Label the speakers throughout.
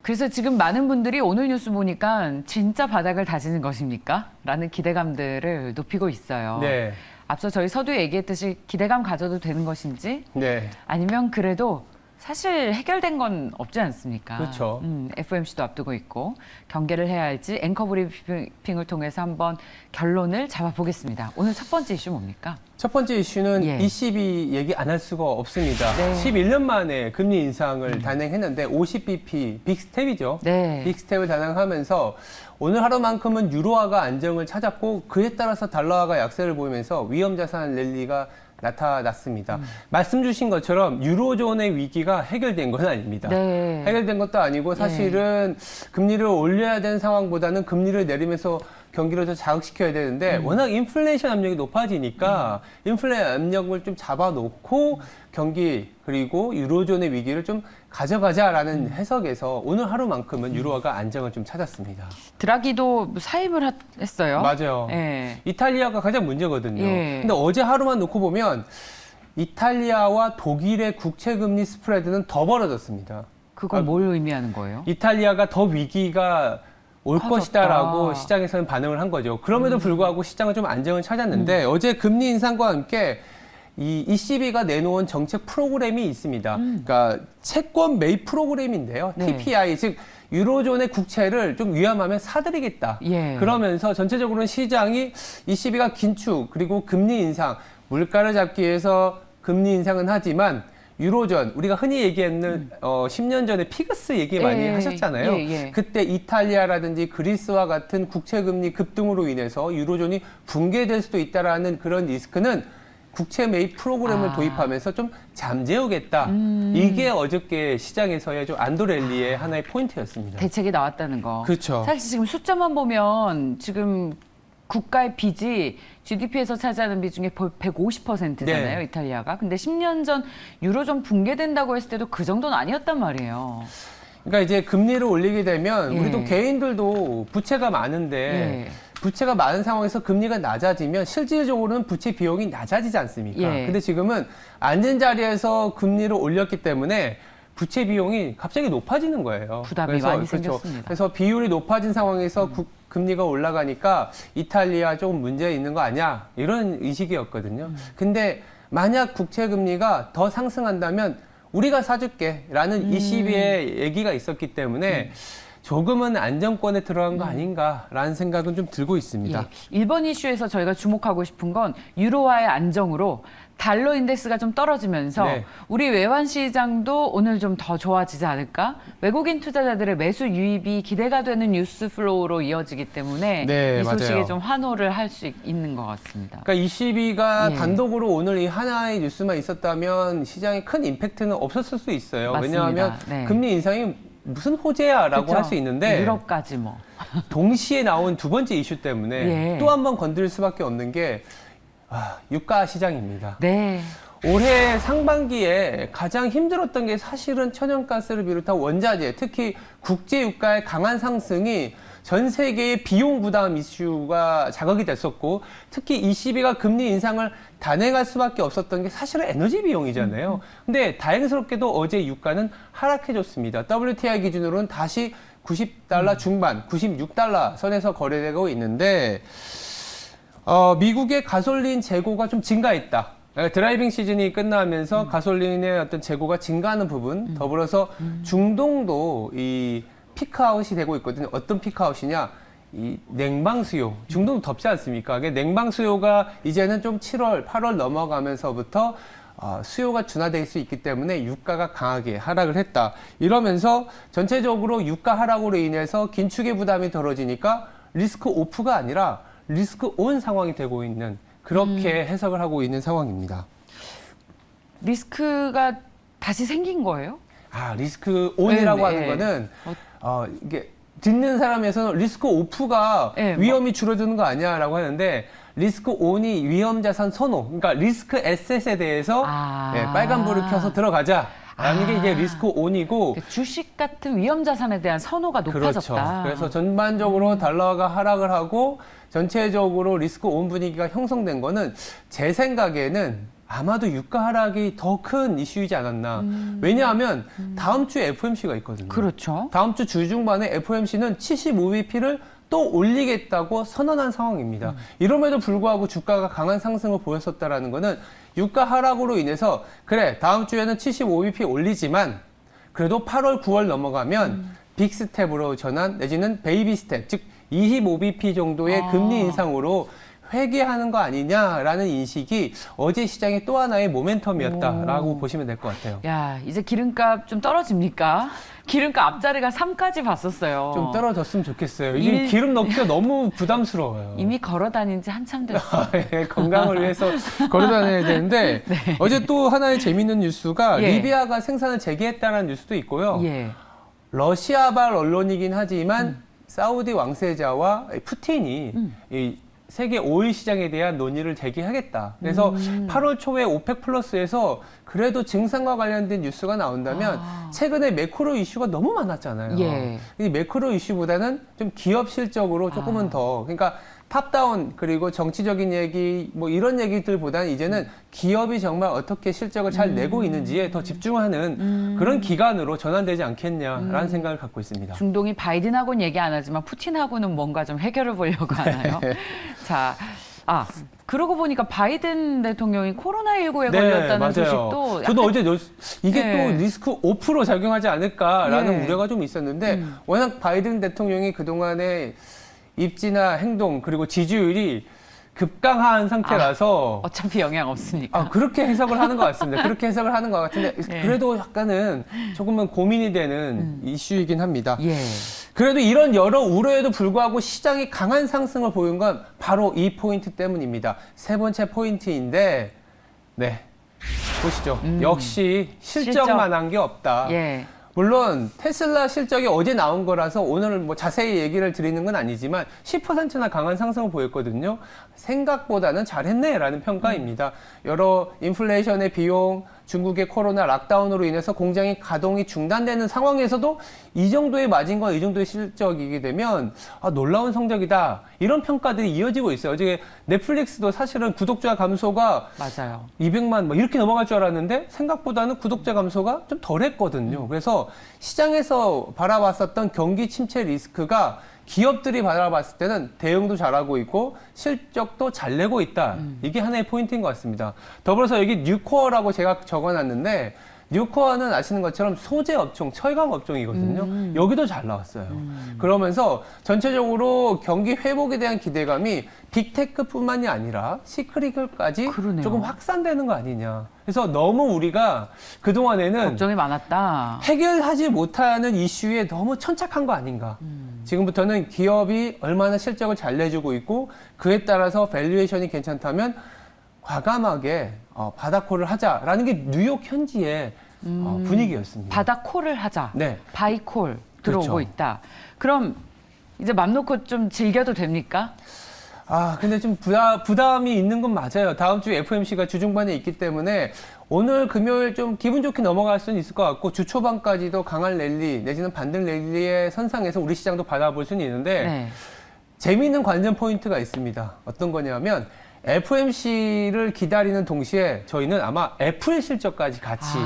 Speaker 1: 그래서 지금 많은 분들이 오늘 뉴스 보니까 진짜 바닥을 다지는 것입니까? 라는 기대감들을 높이고 있어요.
Speaker 2: 네.
Speaker 1: 앞서 저희 서두에 얘기했듯이 기대감 가져도 되는 것인지
Speaker 2: 네.
Speaker 1: 아니면 그래도 사실 해결된 건 없지 않습니까?
Speaker 2: 그렇죠.
Speaker 1: FOMC도 앞두고 있고 경계를 해야 할지 앵커 브리핑을 통해서 한번 결론을 잡아보겠습니다. 오늘 첫 번째 이슈 뭡니까?
Speaker 2: 첫 번째 이슈는
Speaker 1: 예.
Speaker 2: ECB 얘기 안 할 수가 없습니다.
Speaker 1: 네.
Speaker 2: 11년 만에 금리 인상을 단행했는데 50bp 빅스텝이죠.
Speaker 1: 네.
Speaker 2: 빅스텝을 단행하면서 오늘 하루만큼은 유로화가 안정을 찾았고 그에 따라서 달러화가 약세를 보이면서 위험자산 랠리가 나타났습니다. 말씀 주신 것처럼 유로존의 위기가 해결된 건 아닙니다.
Speaker 1: 네.
Speaker 2: 해결된 것도 아니고 사실은 금리를 올려야 되는 상황보다는 금리를 내리면서 경기를 더 자극시켜야 되는데 워낙 인플레이션 압력이 높아지니까 인플레이션 압력을 좀 잡아놓고 경기 그리고 유로존의 위기를 좀 가져가자라는 해석에서 오늘 하루만큼은 유로화가 안정을 좀 찾았습니다.
Speaker 1: 드라기도 사임을 했어요.
Speaker 2: 맞아요.
Speaker 1: 예.
Speaker 2: 이탈리아가 가장 문제거든요.
Speaker 1: 예.
Speaker 2: 근데 어제 하루만 놓고 보면 이탈리아와 독일의 국채금리 스프레드는 더 벌어졌습니다.
Speaker 1: 그건 뭘 의미하는 거예요?
Speaker 2: 이탈리아가 더 위기가 올
Speaker 1: 커졌다.
Speaker 2: 것이다라고 시장에서는 반응을 한 거죠. 그럼에도 불구하고 시장은 좀 안정을 찾았는데 어제 금리 인상과 함께 이 ECB가 내놓은 정책 프로그램이 있습니다. 그러니까 채권 매입 프로그램인데요.
Speaker 1: 네.
Speaker 2: TPI, 즉 유로존의 국채를 좀 위험하면 사들이겠다.
Speaker 1: 예.
Speaker 2: 그러면서 전체적으로는 시장이 ECB가 긴축 그리고 금리 인상, 물가를 잡기 위해서 금리 인상은 하지만 유로존, 우리가 흔히 얘기했는 10년 전에 피그스 얘기 많이
Speaker 1: 예,
Speaker 2: 하셨잖아요.
Speaker 1: 예.
Speaker 2: 그때 이탈리아라든지 그리스와 같은 국채금리 급등으로 인해서 유로존이 붕괴될 수도 있다라는 그런 리스크는 국채 매입 프로그램을 도입하면서 좀 잠재우겠다. 이게 어저께 시장에서의 좀 안도랠리의 하나의 포인트였습니다.
Speaker 1: 대책이 나왔다는 거.
Speaker 2: 그렇죠.
Speaker 1: 사실 지금 숫자만 보면 지금 국가의 빚이 GDP에서 차지하는 비중의 150%잖아요,
Speaker 2: 네.
Speaker 1: 이탈리아가. 근데 10년 전 유로존 붕괴된다고 했을 때도 그 정도는 아니었단 말이에요.
Speaker 2: 그러니까 이제 금리를 올리게 되면
Speaker 1: 예.
Speaker 2: 우리도 개인들도 부채가 많은데
Speaker 1: 예.
Speaker 2: 부채가 많은 상황에서 금리가 낮아지면 실질적으로는 부채 비용이 낮아지지 않습니까?
Speaker 1: 예.
Speaker 2: 근데 지금은 앉은 자리에서 금리를 올렸기 때문에 부채 비용이 갑자기 높아지는 거예요.
Speaker 1: 부담이 많이 생겼습니다.
Speaker 2: 그래서 비율이 높아진 상황에서 금리가 올라가니까 이탈리아 조금 문제 있는 거 아니야? 이런 의식이었거든요. 근데 만약 국채 금리가 더 상승한다면 우리가 사줄게 라는 ECB의 얘기가 있었기 때문에 조금은 안정권에 들어간 거 아닌가라는 생각은 좀 들고 있습니다.
Speaker 1: 예. 1번 이슈에서 저희가 주목하고 싶은 건 유로화의 안정으로 달러 인덱스가 좀 떨어지면서
Speaker 2: 네.
Speaker 1: 우리 외환 시장도 오늘 좀 더 좋아지지 않을까? 외국인 투자자들의 매수 유입이 기대가 되는 뉴스 플로우로 이어지기 때문에
Speaker 2: 네,
Speaker 1: 이 소식에
Speaker 2: 맞아요.
Speaker 1: 좀 환호를 할 수 있는 것 같습니다.
Speaker 2: 그러니까 ECB가
Speaker 1: 예.
Speaker 2: 단독으로 오늘 이 하나의 뉴스만 있었다면 시장에 큰 임팩트는 없었을 수 있어요.
Speaker 1: 맞습니다.
Speaker 2: 왜냐하면
Speaker 1: 네.
Speaker 2: 금리 인상이 무슨 호재야라고
Speaker 1: 그렇죠?
Speaker 2: 할 수 있는데
Speaker 1: 유럽까지 뭐.
Speaker 2: 동시에 나온 두 번째 이슈 때문에
Speaker 1: 예.
Speaker 2: 또 한 번 건드릴 수밖에 없는 게 유가 시장입니다.
Speaker 1: 네.
Speaker 2: 올해 상반기에 가장 힘들었던 게 사실은 천연가스를 비롯한 원자재, 특히 국제 유가의 강한 상승이 전 세계의 비용 부담 이슈가 자극이 됐었고 특히 ECB가 금리 인상을 단행할 수밖에 없었던 게 사실은 에너지 비용이잖아요. 근데 다행스럽게도 어제 유가는 하락해줬습니다. WTI 기준으로는 다시 90달러 중반, 96달러 선에서 거래되고 있는데 미국의 가솔린 재고가 좀 증가했다. 드라이빙 시즌이 끝나면서 가솔린의 어떤 재고가 증가하는 부분, 더불어서 중동도 이 피크아웃이 되고 있거든요. 어떤 피크아웃이냐? 이 냉방 수요. 중동도 덥지 않습니까? 냉방 수요가 이제는 좀 7월, 8월 넘어가면서부터 수요가 둔화될 수 있기 때문에 유가가 강하게 하락을 했다. 이러면서 전체적으로 유가 하락으로 인해서 긴축의 부담이 덜어지니까 리스크 오프가 아니라 리스크 온 상황이 되고 있는 그렇게 해석을 하고 있는 상황입니다.
Speaker 1: 리스크가 다시 생긴 거예요?
Speaker 2: 리스크 온이라고
Speaker 1: 네,
Speaker 2: 하는
Speaker 1: 네.
Speaker 2: 거는 이게 듣는 사람에서는 리스크 오프가
Speaker 1: 네,
Speaker 2: 위험이 줄어드는 거 아니야라고 하는데 리스크 온이 위험 자산 선호, 그러니까 리스크 에셋에 대해서 빨간불을 켜서 들어가자. 라는 게 이제 리스크 온이고
Speaker 1: 주식 같은 위험 자산에 대한 선호가 높아졌다.
Speaker 2: 그렇죠. 그래서 전반적으로 달러가 하락을 하고 전체적으로 리스크 온 분위기가 형성된 거는 제 생각에는 아마도 유가 하락이 더 큰 이슈이지 않았나. 왜냐하면 다음 주에 FOMC가 있거든요.
Speaker 1: 그렇죠.
Speaker 2: 다음 주 주중반에 FOMC는 75bp를 또 올리겠다고 선언한 상황입니다. 이럼에도 불구하고 주가가 강한 상승을 보였었다라는 거는 유가 하락으로 인해서 그래 다음 주에는 75bp 올리지만 그래도 8월, 9월 넘어가면 빅스텝으로 전환 내지는 베이비 스텝 즉 25bp 정도의 금리 인상으로 회귀하는 거 아니냐라는 인식이 어제 시장의 또 하나의 모멘텀이었다라고 보시면 될 것 같아요.
Speaker 1: 야, 이제 기름값 좀 떨어집니까? 기름값 앞자리가 3까지 봤었어요.
Speaker 2: 좀 떨어졌으면 좋겠어요. 이게 기름 넣기가 너무 부담스러워요.
Speaker 1: 이미 걸어 다닌 지 한참 됐어요.
Speaker 2: 예, 건강을 위해서 걸어 다녀야 되는데 어제 또 하나의 재미있는 뉴스가
Speaker 1: 예.
Speaker 2: 리비아가 생산을 재개했다는 뉴스도 있고요.
Speaker 1: 예.
Speaker 2: 러시아발 언론이긴 하지만 사우디 왕세자와 푸틴이 이 세계 오일 시장에 대한 논의를 재개하겠다. 그래서 8월 초에 오펙 플러스에서 그래도 증산과 관련된 뉴스가 나온다면 최근에 매크로 이슈가 너무 많았잖아요.
Speaker 1: 예.
Speaker 2: 이 매크로 이슈보다는 좀 기업 실적으로 조금은 더 그러니까 탑다운 그리고 정치적인 얘기 뭐 이런 얘기들보다는 이제는 기업이 정말 어떻게 실적을 잘 내고 있는지에 더 집중하는 그런 기간으로 전환되지 않겠냐라는 생각을 갖고 있습니다.
Speaker 1: 중동이 바이든하고는 얘기 안 하지만 푸틴하고는 뭔가 좀 해결을 보려고 하나요? 자, 그러고 보니까 바이든 대통령이 코로나19에 걸렸다는 소식도
Speaker 2: 저도 어제 이게
Speaker 1: 네.
Speaker 2: 또 리스크 5% 작용하지 않을까라는
Speaker 1: 예.
Speaker 2: 우려가 좀 있었는데 워낙 바이든 대통령이 그동안에 입지나 행동 그리고 지지율이 급강한 상태라서
Speaker 1: 어차피 영향 없으니까.
Speaker 2: 그렇게 해석을 하는 것 같습니다. 그렇게 해석을 하는 것 같은데
Speaker 1: 예.
Speaker 2: 그래도 약간은 조금은 고민이 되는 이슈이긴 합니다.
Speaker 1: 예.
Speaker 2: 그래도 이런 여러 우려에도 불구하고 시장이 강한 상승을 보인 건 바로 이 포인트 때문입니다. 세 번째 포인트인데 네 보시죠. 역시 실적만한 게 없다.
Speaker 1: 예.
Speaker 2: 물론 테슬라 실적이 어제 나온 거라서 오늘 뭐 자세히 얘기를 드리는 건 아니지만 10%나 강한 상승을 보였거든요. 생각보다는 잘했네라는 평가입니다. 여러 인플레이션의 비용, 중국의 코로나 락다운으로 인해서 공장이 가동이 중단되는 상황에서도 이 정도의 마진과 이 정도의 실적이게 되면 놀라운 성적이다. 이런 평가들이 이어지고 있어요. 어제 넷플릭스도 사실은 구독자 감소가
Speaker 1: 맞아요.
Speaker 2: 200만 뭐 이렇게 넘어갈 줄 알았는데 생각보다는 구독자 감소가 좀 덜했거든요. 그래서 시장에서 바라봤었던 경기 침체 리스크가 기업들이 바라봤을 때는 대응도 잘하고 있고 실적도 잘 내고 있다. 이게 하나의 포인트인 것 같습니다. 더불어서 여기 뉴코어라고 제가 적어놨는데 뉴코어는 아시는 것처럼 소재 업종, 철강 업종이거든요. 여기도 잘 나왔어요. 그러면서 전체적으로 경기 회복에 대한 기대감이 빅테크뿐만이 아니라 시크릿까지
Speaker 1: 그러네요.
Speaker 2: 조금 확산되는 거 아니냐. 그래서 너무 우리가 그동안에는
Speaker 1: 걱정이 많았다.
Speaker 2: 해결하지 못하는 이슈에 너무 천착한 거 아닌가. 지금부터는 기업이 얼마나 실적을 잘 내주고 있고 그에 따라서 밸류에이션이 괜찮다면 과감하게 바다콜을 하자라는 게 뉴욕 현지의 분위기였습니다.
Speaker 1: 바다콜을 하자.
Speaker 2: 네.
Speaker 1: 바이콜 들어오고
Speaker 2: 그렇죠.
Speaker 1: 있다. 그럼 이제 맘 놓고 좀 즐겨도 됩니까?
Speaker 2: 근데 좀 부담이 있는 건 맞아요. 다음 주 FOMC가 주중반에 있기 때문에 오늘 금요일 좀 기분 좋게 넘어갈 수는 있을 것 같고 주 초반까지도 강한 랠리 내지는 반등 랠리의 선상에서 우리 시장도 받아볼 수는 있는데
Speaker 1: 네.
Speaker 2: 재미있는 관전 포인트가 있습니다. 어떤 거냐면 FOMC를 기다리는 동시에 저희는 아마 애플 실적까지 같이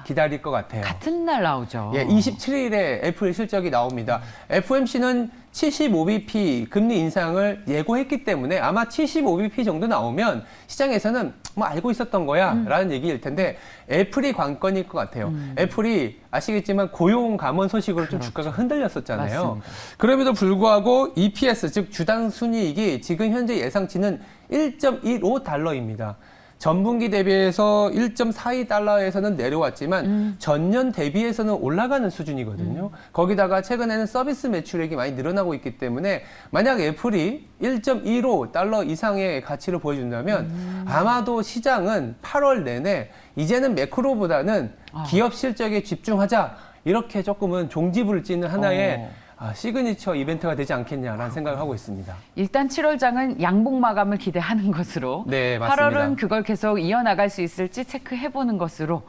Speaker 2: 기다릴 것 같아요.
Speaker 1: 같은 날 나오죠.
Speaker 2: 예, 27일에 애플 실적이 나옵니다. FOMC는 75bp 금리 인상을 예고했기 때문에 아마 75bp 정도 나오면 시장에서는 뭐 알고 있었던 거야 라는 얘기일 텐데 애플이 관건일 것 같아요. 애플이 아시겠지만 고용 감원 소식으로 좀 주가가 흔들렸었잖아요.
Speaker 1: 맞습니다.
Speaker 2: 그럼에도 불구하고 EPS 즉 주당 순이익이 지금 현재 예상치는 1.15달러입니다. 전분기 대비해서 1.42달러에서는 내려왔지만 전년 대비해서는 올라가는 수준이거든요. 거기다가 최근에는 서비스 매출액이 많이 늘어나고 있기 때문에 만약 애플이 1.15달러 이상의 가치를 보여준다면 아마도 시장은 8월 내내 이제는 매크로보다는 기업 실적에 집중하자 이렇게 조금은 종지부를 찍는 하나의 시그니처 이벤트가 되지 않겠냐라는 생각을 하고 있습니다.
Speaker 1: 일단 7월장은 양봉 마감을 기대하는 것으로
Speaker 2: 네, 맞습니다.
Speaker 1: 8월은 그걸 계속 이어나갈 수 있을지 체크해보는 것으로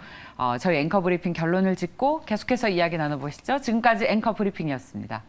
Speaker 1: 저희 앵커 브리핑 결론을 짓고 계속해서 이야기 나눠보시죠. 지금까지 앵커 브리핑이었습니다.